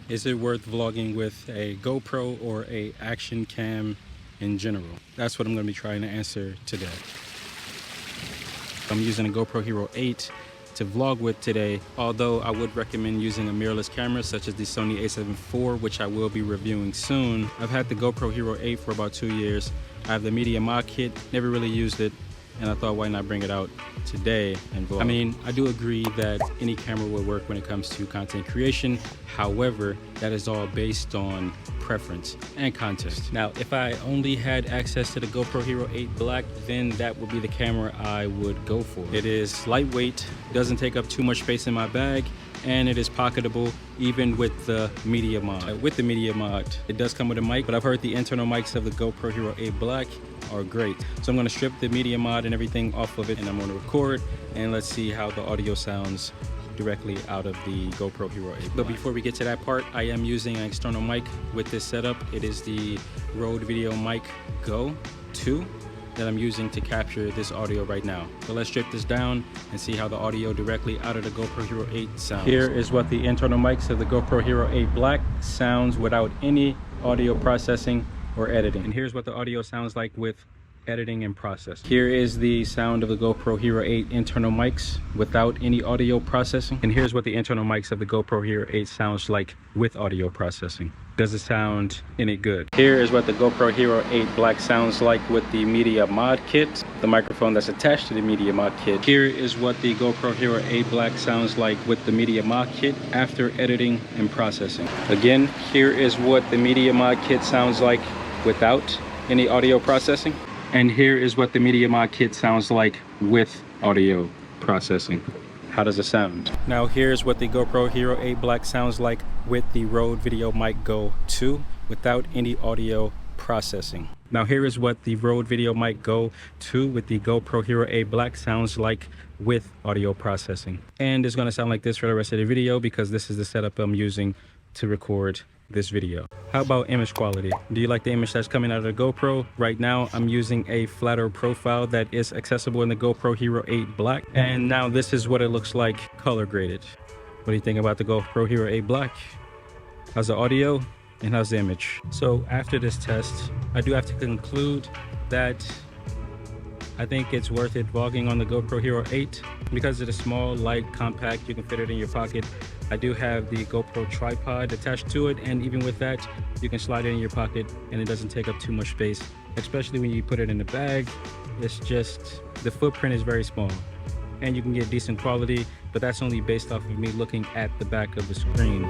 Is it worth vlogging with a GoPro or a action cam in general? That's what I'm going to be trying to answer today. I'm using a GoPro Hero 8 to vlog with today, although I would recommend using a mirrorless camera such as the Sony a7 IV, which I will be reviewing soon. I've had the GoPro Hero 8 for about 2 years. I have the Media Mod kit, never really used it, and I thought why not bring it out today and vlog. I mean, I do agree that any camera will work when it comes to content creation. However, that is all based on preference and context. Now, if I only had access to the GoPro Hero 8 Black, then that would be the camera I would go for. It is lightweight, doesn't take up too much space in my bag, and it is pocketable even with the Media Mod. With the Media Mod, it does come with a mic, but I've heard the internal mics of the GoPro Hero 8 Black are great. So I'm going to strip the Media Mod and everything off of it, and I'm going to record, and let's see how the audio sounds directly out of the GoPro Hero 8 Black. But before we get to that part, I am using an external mic with this setup. It is the Rode Video Mic Go 2 that I'm using to capture this audio right now. So let's strip this down and see how the audio directly out of the GoPro Hero 8 sounds. Here is what the internal mics of the GoPro Hero 8 Black sounds without any audio processing or editing. And here's what the audio sounds like with editing and processing. Here is the sound of the GoPro Hero 8 internal mics without any audio processing. And here's what the internal mics of the GoPro Hero 8 sounds like with audio processing. Does it sound any good? Here is what the GoPro Hero 8 Black sounds like with the Media Mod kit, the microphone that's attached to the Media Mod kit. Here is what the GoPro Hero 8 Black sounds like with the Media Mod kit after editing and processing. Again, here is what the Media Mod kit sounds like without any audio processing. And here is what the Media Mod kit sounds like with audio processing. How does it sound? Now here's what the GoPro Hero 8 Black sounds like with the Rode Video Mic Go 2 without any audio processing. Now here is what the Rode Video Mic Go 2 with the GoPro Hero 8 Black sounds like with audio processing. And it's going to sound like this for the rest of the video because this is the setup I'm using to record this video. How about image quality? Do you like the image that's coming out of the GoPro? Right now I'm using a flatter profile that is accessible in the GoPro Hero 8 Black, and now this is what it looks like color graded. What do you think about the GoPro Hero 8 Black? How's the audio and how's the image? So after this test, I do have to conclude that I think it's worth it vlogging on the GoPro Hero 8 because it is small, light, compact. You can fit it in your pocket. I do have the GoPro tripod attached to it, and even with that, you can slide it in your pocket and it doesn't take up too much space, especially when you put it in the bag. It's just, the footprint is very small and you can get decent quality, but that's only based off of me looking at the back of the screen.